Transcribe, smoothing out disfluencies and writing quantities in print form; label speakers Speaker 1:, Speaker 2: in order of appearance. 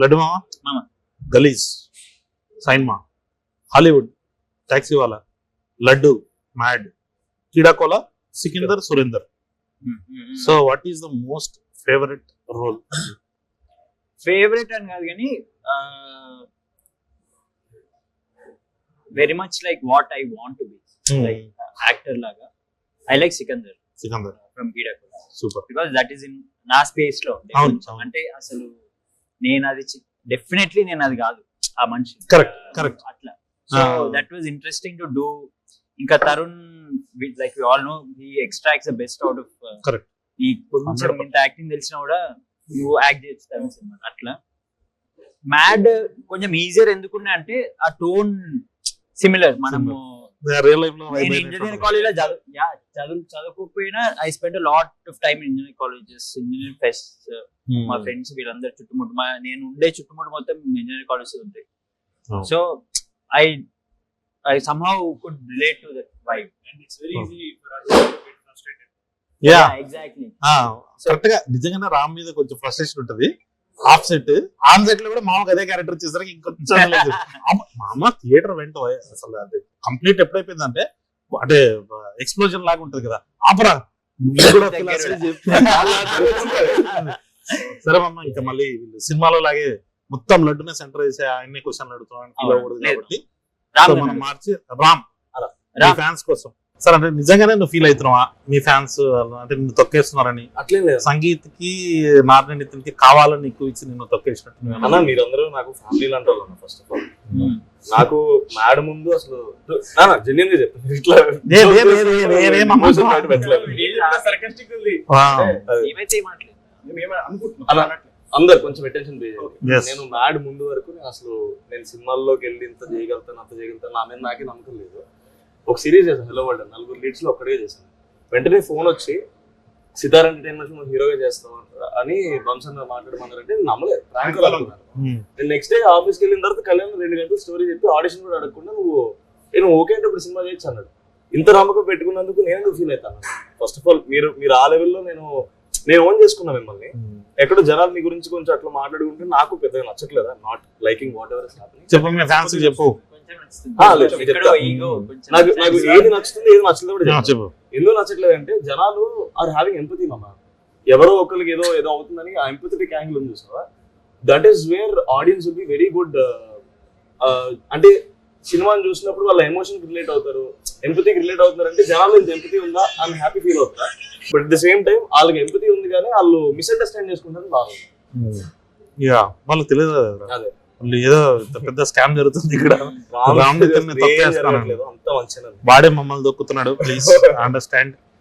Speaker 1: లడ్డు మామ, గలీజ్, సైన్మా, Hollywood, Taxi Wala, Laddu, Mad, Keedaa Cola, Sikandar, Surender. So what is the most favourite role?
Speaker 2: Favourite అని కాదు కానీ very much like what I want to be like actor లాగా. I like Sikandar from Keedaa Cola.
Speaker 1: Super.
Speaker 2: Because that is in నా space లో అంటే అసలు నేను అది డెఫినెట్లీ నేను అది కాదు ఆ మనిషి.
Speaker 1: కరెక్ట్
Speaker 2: అట్లా. So that was interesting to do. ఇంకా Tarun like we all know he extracts the best out of.
Speaker 1: Correct.
Speaker 2: ఈ కొంచెం ఇంత యాక్టింగ్ తెలిసినా కూడా నువ్వు యాక్ట్ చేస్తావు సినిమా అట్లా. మ్యాడ్ కొంచెం ఈజియర్ ఎందుకున్నా అంటే ఆ టోన్ సిమిలర్. మనము ఇంజనీరింగ్ కాలేజ్ లో చదువుకోకపోయినా I spend lot of time in engineering colleges, engineering fest. మా ఫ్రెండ్స్ వీళ్ళందరూ చుట్టుముట్టు నేను ఉండే చుట్టుముట్టు మొత్తం ఇంజనీరింగ్ కాలేజెస్ ఉంటాయి. So I somehow could relate to that vibe, and it's very easy for us to get frustrated.
Speaker 1: Yeah,
Speaker 2: exactly.
Speaker 1: Correct గా నిజంగానే రామ్ మీద కొంచెం ఫ్రస్ట్రేషన్ ఉంటది. ఆఫ్ సెట్ ఆన్ సెట్ లో కూడా మామూలుగా అదే క్యారెక్టర్ చేసరికి ఇంకొంచెం మామ థియేటర్ వెంట అసలు అది కంప్లీట్ ఎప్పుడైపోయిందంటే అంటే ఎక్స్ప్లోజన్ లాగా ఉంటది కదా. ఆపరా సరే మామ, ఇంకా మళ్ళీ సినిమాలో లాగే మొత్తం లడ్డునే సెంటర్ చేసే ఆయన్ని క్వశ్చన్లు అడుగుతాం కాబట్టి మనం మార్చి రామ్ ఫ్యాన్స్ కోసం సార్ అంటే నిజంగానే నువ్వు ఫీల్ అవుతున్నావా మీ ఫ్యాన్స్ అంటే నిన్ను తొక్కేస్తున్నారని?
Speaker 3: అట్లే
Speaker 1: సంగీత్ కి నారాయణ నితిన్కి కావాలని ఎక్కువ ఇచ్చి నిన్ను తొక్కేసినట్టు
Speaker 3: అన్న. మీరందరూ నాకు ఫ్యామిలీ లాంటి వాళ్ళు. ఫస్ట్ ఆఫ్ ఆల్ నాకు మ్యాడ్ ముందు అసలు జెన్యున్ గా చెప్తాను ఇట్లా అందరు కొంచెం అటెన్షన్ పే చేయాలి. నేను మ్యాడ్ ముందు వరకు అసలు నేను సినిమాల్లోకి వెళ్ళి ఇంత చేయగలుగుతాను అంత చేయగలుగుతాను నా మీద నాకే నమ్మకం లేదు. ఒక సిరీస్ చేశాను హలో వరల్డ్, 4 లీడ్స్ లో ఒక్కడే చేశాను. వెంటనే ఫోన్ వచ్చి సితార్ ఎంటర్టైన్మెంట్స్ నువ్వు హీరోగా చేస్తావు అని వంశన్ మాట్లాడమన్నారంటే నేను నమ్మలేదు. నేను నెక్స్ట్ డే ఆఫీస్కి వెళ్ళిన తర్వాత కళ్యాణ్ 2 గంటలు స్టోరీ చెప్పి ఆడిషన్ కూడా అడగకుండా నేను ఓకే అంటే ఇప్పుడు సినిమా చేయొచ్చు అన్నాడు. ఇంత నమ్మకం పెట్టుకున్నందుకు నేను ఫీల్ అవుతాను. ఫస్ట్ ఆఫ్ ఆల్ మీరు ఆ లెవెల్లో నేను ఓన్ చేసుకున్నా మిమ్మల్ని. ఎక్కడో జనాలు మీ గురించి కొంచెం అట్లా మాట్లాడుకుంటే నాకు పెద్దగా నచ్చట్లేదా? నాట్ లైకింగ్ వాట్ ఎవర్
Speaker 1: చెప్పు.
Speaker 3: నాకు ఏది నచ్చుతుంది ఏది నచ్చలేదు కూడా చెప్పు. ఎందుకు నచ్చట్లేదు అంటే జనాలు ఆర్ హ్యావింగ్ ఎంపతి మామ. ఎవరో ఒకరికి ఏదో అవుతుందని ఆ ఎంపథెటిక్ యాంగిల్ ఉంది చూసావా, that is where audience will be very good. అంటే సినిమాని చూసినప్పుడు వాళ్ళ ఎమోషన్ రిలేట్ అవుతారు, ఎంపతికి రిలేట్ అవుతున్నారు. అంటే జనాలు ఇంత ఎంపతి ఉందా అని హ్యాపీ ఫీల్ అవుతారా? But at the same time వాళ్ళకి ఎంపతి ఉంది కానీ వాళ్ళు మిస్అండర్స్టాండ్ చేసుకుంటారు బాగుంది.
Speaker 1: వాళ్ళకి తెలియదు అదే ఏదో పెద్ద స్కామ్ జరుగుతుంది ఇక్కడ. వాడే మమ్మల్ని దొక్కుతున్నాడు, ప్లీజ్ అండర్స్టాండ్.